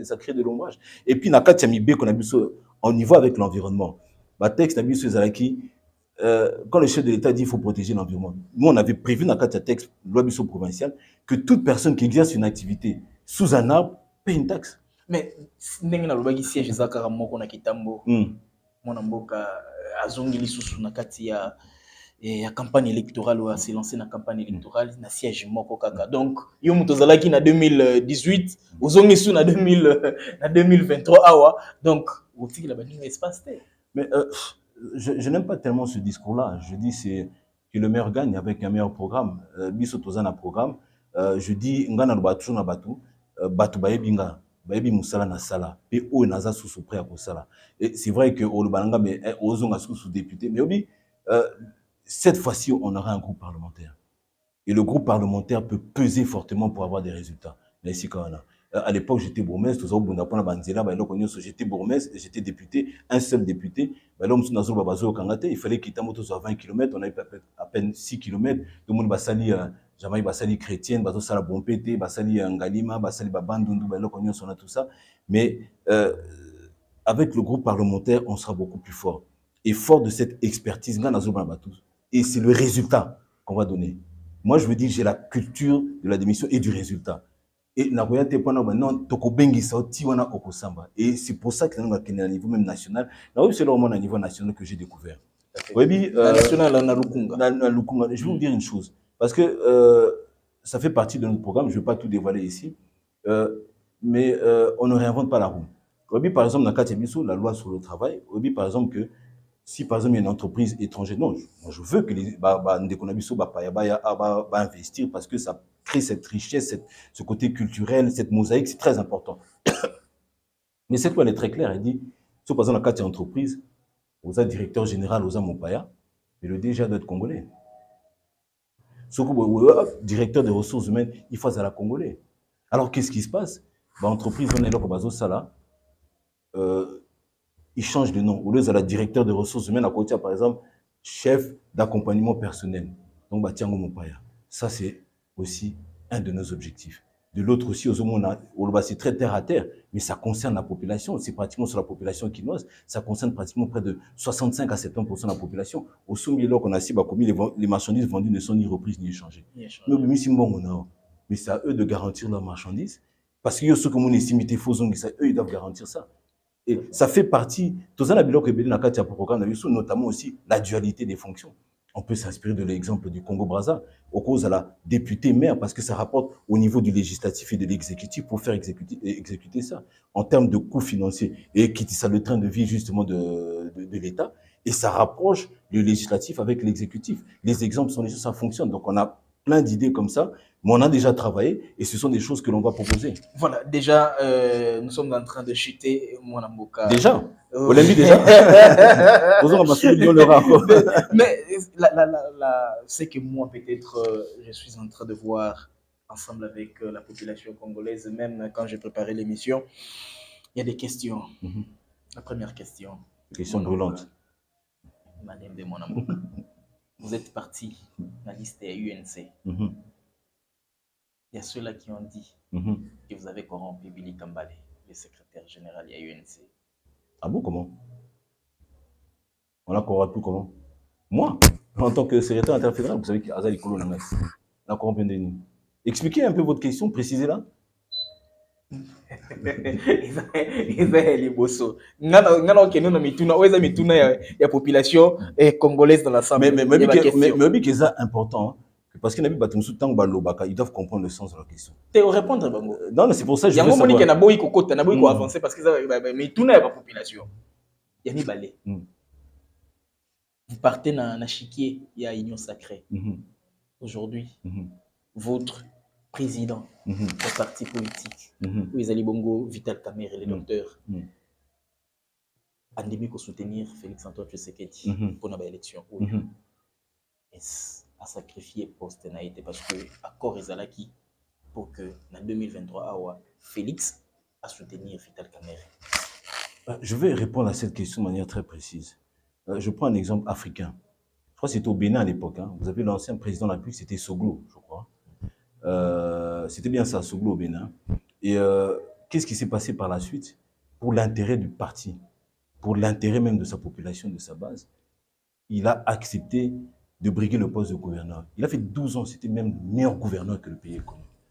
ça crée de l'ombrage. Et puis, Nakat Yamibé, qu'on a vu au niveau avec l'environnement. Bah, texte, Nabi Zalaki, quand le chef de l'État dit qu'il faut protéger l'environnement, nous, on avait prévu dans le texte, loi provinciale, que toute personne qui exerce une activité sous un arbre paye une taxe. Mais, ndenge na lobaki siège ezaka moko na Kitambo. Mwana mboka azongeli susu na kati ya campagne électorale ou à se lancer dans campagne électorale na siège moko kaka. Donc yo muto zalaki na 2018, ozongi sou na 2023 awa. Donc otiki la baninga espace té. Mais je n'aime pas tellement ce discours-là. Je dis c'est que le meilleur gagne avec un meilleur programme. Biso tozana programme. Je dis ngana lo batu na batu, batu bayebinga. Bayebi musala na sala pe o naza sous prêt à kosala. Et c'est vrai que au Lubananga mais ozonga sous député mais obi cette fois-ci on aura un groupe parlementaire. Et le groupe parlementaire peut peser fortement pour avoir des résultats. Mais ici quand on a à l'époque, j'étais bourgmestre, j'étais bourgmestre, j'étais député, un seul député. Il fallait quitter moto sur 20 km, on avait à peine 6 km. Tout le monde basali, Jamaï basali chrétienne, baso sala bompete, basali ngalima, basali babandundu, tout ça. Mais avec le groupe parlementaire, on sera beaucoup plus fort. Et fort de cette expertise, et c'est le résultat qu'on va donner. Moi, je veux dire, j'ai la culture de la démission et du résultat. Et c'est pour ça que à niveau même national, c'est au niveau national que j'ai découvert. Je vais vous dire une chose, parce que ça fait partie de notre programme, je ne vais pas tout dévoiler ici, mais on ne réinvente pas la roue. Par exemple, dans la loi sur le travail, par exemple, que si par exemple il y a une entreprise étrangère, non, je veux que les investir parce que ça crée cette richesse, ce côté culturel, cette mosaïque, c'est très important. Mais cette loi elle est très claire, elle dit, si par exemple dans le cas d'entreprise, vous êtes directeur général aux Mopaya, mais le DG doit être congolais. Si vous êtes directeur des ressources humaines, il faut à la congolais. Alors qu'est-ce qui se passe? L'entreprise, on est là pour ça il change de nom. Au lieu de la directeur des ressources humaines, à côté, par exemple, chef d'accompagnement personnel. Donc, Tiango Mopaya. Ça, c'est aussi un de nos objectifs. De l'autre aussi, c'est très terre à terre, mais ça concerne la population. C'est pratiquement sur la population quinoise. Ça concerne pratiquement près de 65 à 70% de la population. Au sommet, là, qu'on a les marchandises vendues ne sont ni reprises ni échangées. Mais c'est à eux de garantir leurs marchandises. Parce que ceux qui ont estimé eux, ils doivent garantir ça. Et ça fait partie, notamment aussi la dualité des fonctions. On peut s'inspirer de l'exemple du Congo-Brazza, au cause de la députée maire, parce que ça rapporte au niveau du législatif et de l'exécutif pour faire exécuter ça. En termes de coûts financiers, et qui ça le train de vie justement de l'État, et ça rapproche le législatif avec l'exécutif. Les exemples sont les choses, ça fonctionne. Donc on a plein d'idées comme ça, mais on a déjà travaillé et ce sont des choses que l'on va proposer. Voilà, déjà, nous sommes en train de chuter, mon amboka. Déjà on l'a mis déjà. Mais c'est que moi, peut-être, je suis en train de voir ensemble avec la population congolaise, même quand j'ai préparé l'émission, il y a des questions. La première question. Question brûlante. Madame de mon amboka. Vous êtes parti dans la liste des UNC. Il y a ceux-là qui ont dit que vous avez corrompu Billy Kambale, le secrétaire général de UNC. Ah bon, comment? On l'a corrompu comment? Moi, en tant que secrétaire interfédéral, vous savez qu'Azali Kolo Nangas, on a corrompu Ndeni. Expliquez un peu votre question, précisez-la. Les bosso. La population congolaise dans l'ensemble. Mais c'est important. Parce qu'ils doivent comprendre le sens de la question. Tu veux répondre, Bango? Non, c'est pour ça que je veux savoir. Il y a un qui a avancé parce que tout n'est pas population. Il y a mis balai. Vous partez dans Chiquier, il y a Union Sacrée. Aujourd'hui, votre président du parti politique, Ouizali Bongo, Vital Kamerhe et les docteurs, Andemi pour soutenir Félix-Antoine Tshisekedi pour la élection. Est-ce à sacrifier poste naïté parce que accord ezalaki pour que en 2023 Félix a soutenir Vital Kamerhe? Je vais répondre à cette question de manière très précise. Je prends un exemple africain. Je crois que c'était au Bénin à l'époque. Vous avez l'ancien président de la République, c'était Soglo, je crois. C'était bien ça, Soglo au Bénin. Et qu'est-ce qui s'est passé par la suite? Pour l'intérêt du parti, pour l'intérêt même de sa population, de sa base, il a accepté de briguer le poste de gouverneur. Il a fait 12 ans, c'était même le meilleur gouverneur que le pays ait connu.